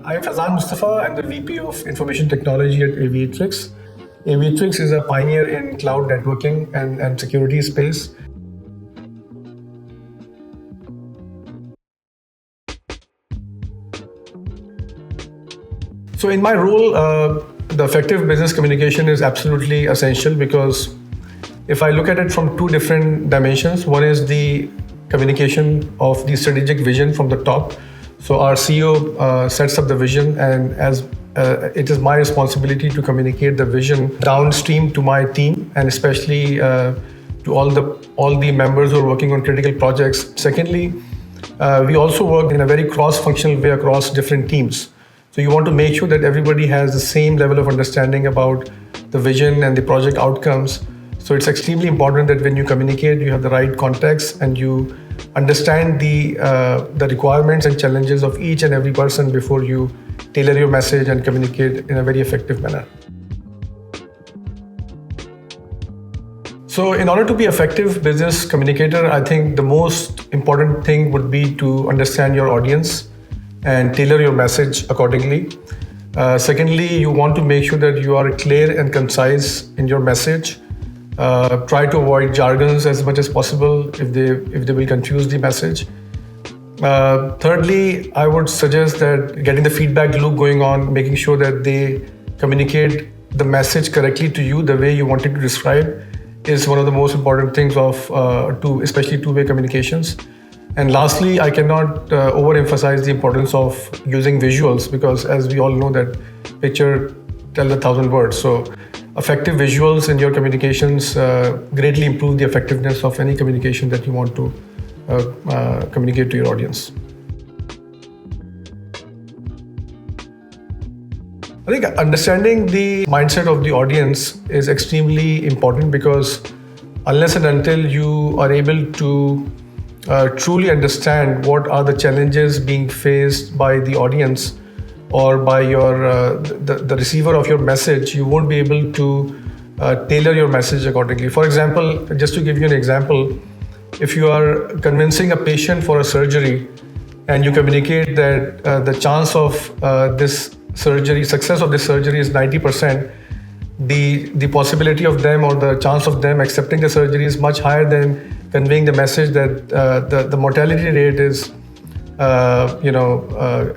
I'm Faizan Mustafa. I'm the VP of Information Technology at Aviatrix. Aviatrix is a pioneer in cloud networking and security space. So in my role, the effective business communication is absolutely essential because if I look at it from two different dimensions, one is the communication of the strategic vision from the top. So our CEO sets up the vision, and as it is my responsibility to communicate the vision downstream to my team, and especially to all the members who are working on critical projects. Secondly, we also work in a very cross-functional way across different teams. So you want to make sure that everybody has the same level of understanding about the vision and the project outcomes. So it's extremely important that when you communicate, you have the right context and you understand the requirements and challenges of each and every person before you tailor your message and communicate in a very effective manner. So in order to be effective business communicator, I think the most important thing would be to understand your audience and tailor your message accordingly. Secondly, you want to make sure that you are clear and concise in your message. Try to avoid jargons as much as possible if they will confuse the message. Thirdly, I would suggest that getting the feedback loop going on, making sure that they communicate the message correctly to you the way you want it to describe is one of the most important things of especially two-way communications. And lastly, I cannot overemphasize the importance of using visuals because as we all know that picture tells 1,000 words. So effective visuals in your communications greatly improve the effectiveness of any communication that you want to communicate to your audience. I think understanding the mindset of the audience is extremely important because unless and until you are able to truly understand what are the challenges being faced by the audience or by your the receiver of your message, you won't be able to tailor your message accordingly. For example, just to give you an example, if you are convincing a patient for a surgery and you communicate that the chance of success of this surgery is 90%, the possibility of them or the chance of them accepting the surgery is much higher than conveying the message that the mortality rate is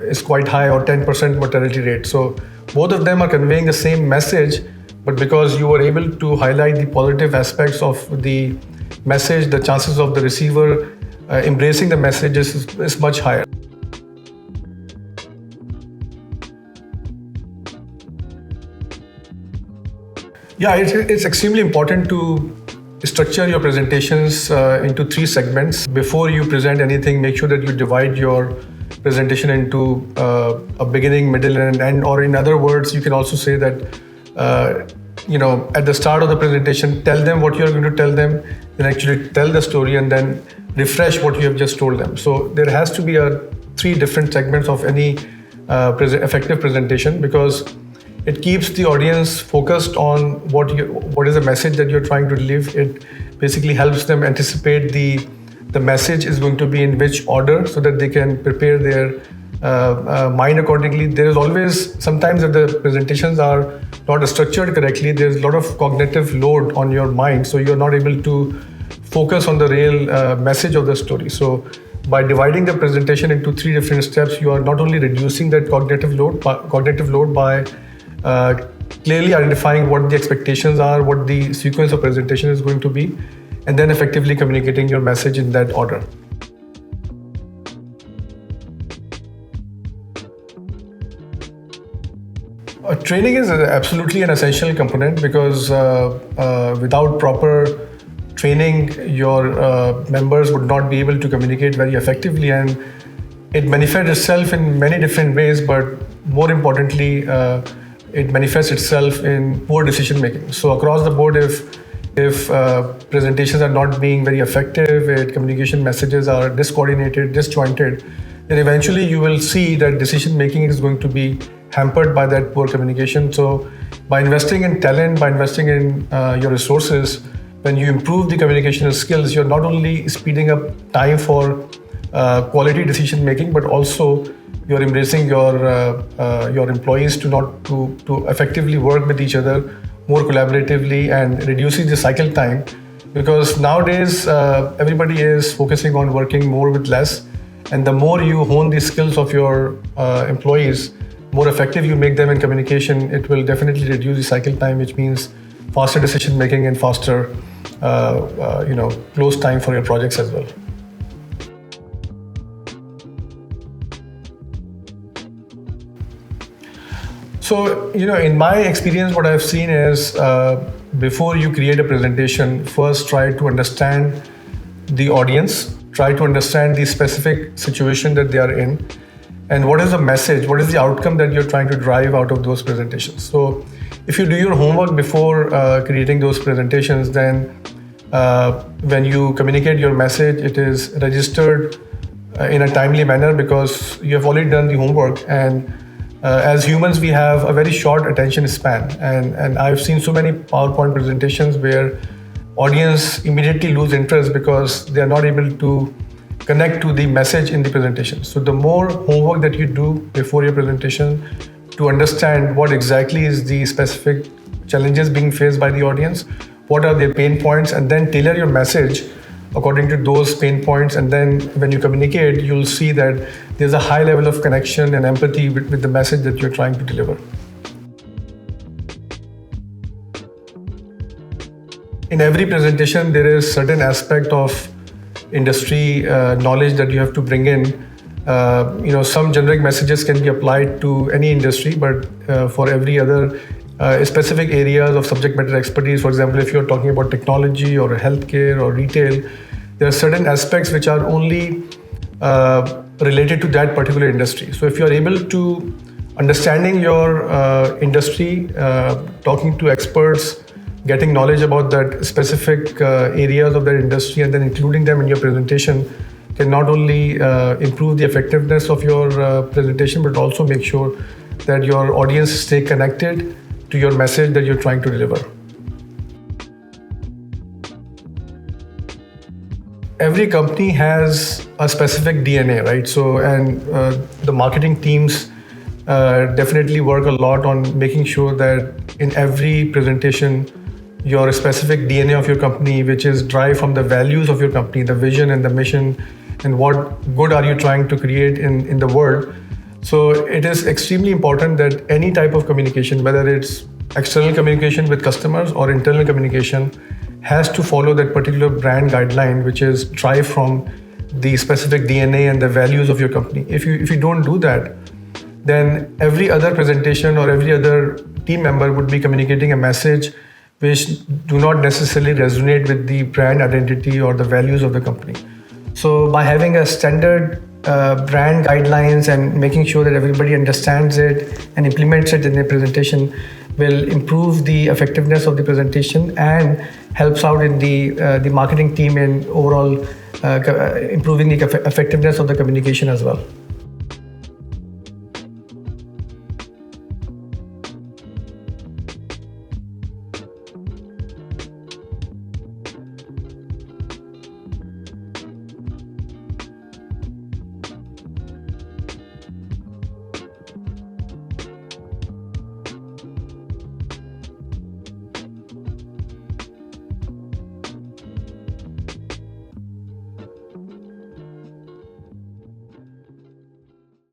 is quite high or 10% mortality rate. So both of them are conveying the same message, but because you were able to highlight the positive aspects of the message, the chances of the receiver embracing the message is much higher. Yeah, it's extremely important to structure your presentations into 3 segments. Before you present anything, make sure that you divide your presentation into a beginning, middle, and end. Or in other words, you can also say that, at the start of the presentation, tell them what you're going to tell them, then actually tell the story and then refresh what you have just told them. So there has to be 3 different segments of any effective presentation because it keeps the audience focused on what is the message that you're trying to deliver. It basically helps them anticipate the message is going to be in which order so that they can prepare their mind accordingly. There is always, sometimes if the presentations are not structured correctly, there's a lot of cognitive load on your mind. So you're not able to focus on the real message of the story. So by dividing the presentation into 3 different steps, you are not only reducing that cognitive load by clearly identifying what the expectations are, what the sequence of presentation is going to be, and then effectively communicating your message in that order. Training is absolutely an essential component because without proper training, your members would not be able to communicate very effectively, and it manifests itself in many different ways, but more importantly, it manifests itself in poor decision making. So across the board, if presentations are not being very effective, if communication messages are discoordinated, disjointed, then eventually you will see that decision making is going to be hampered by that poor communication. So by investing in talent, by investing in your resources, when you improve the communication skills, you're not only speeding up time for quality decision making, but also you're embracing your employees to effectively work with each other more collaboratively and reducing the cycle time, because nowadays everybody is focusing on working more with less, and the more you hone the skills of your employees, more effective you make them in communication, it will definitely reduce the cycle time, which means faster decision making and faster close time for your projects as well. So, in my experience, what I've seen is before you create a presentation, first try to understand the audience, try to understand the specific situation that they are in, and what is the message, what is the outcome that you're trying to drive out of those presentations. So, if you do your homework before creating those presentations, then when you communicate your message, it is registered in a timely manner because you have already done the homework. And as humans, we have a very short attention span, and I've seen so many PowerPoint presentations where audience immediately lose interest because they are not able to connect to the message in the presentation. So the more homework that you do before your presentation to understand what exactly is the specific challenges being faced by the audience, what are their pain points, and then tailor your message according to those pain points. And then when you communicate, you'll see that there's a high level of connection and empathy with the message that you're trying to deliver. In every presentation, there is certain aspect of industry knowledge that you have to bring in. Some generic messages can be applied to any industry, but for every other specific areas of subject matter expertise, for example, if you're talking about technology or healthcare or retail, there are certain aspects which are only related to that particular industry. So if you're able to understanding your industry, talking to experts, getting knowledge about that specific areas of that industry, and then including them in your presentation, can not only improve the effectiveness of your presentation, but also make sure that your audience stay connected to your message that you're trying to deliver. Every company has a specific DNA, right? So, and the marketing teams definitely work a lot on making sure that in every presentation, your specific DNA of your company, which is derived from the values of your company, the vision and the mission, and what good are you trying to create in the world. So it is extremely important that any type of communication, whether it's external communication with customers or internal communication, has to follow that particular brand guideline, which is derived from the specific DNA and the values of your company. If you don't do that, then every other presentation or every other team member would be communicating a message which do not necessarily resonate with the brand identity or the values of the company. So by having a standard brand guidelines and making sure that everybody understands it and implements it in their presentation will improve the effectiveness of the presentation and helps out in the marketing team in overall improving the effectiveness of the communication as well.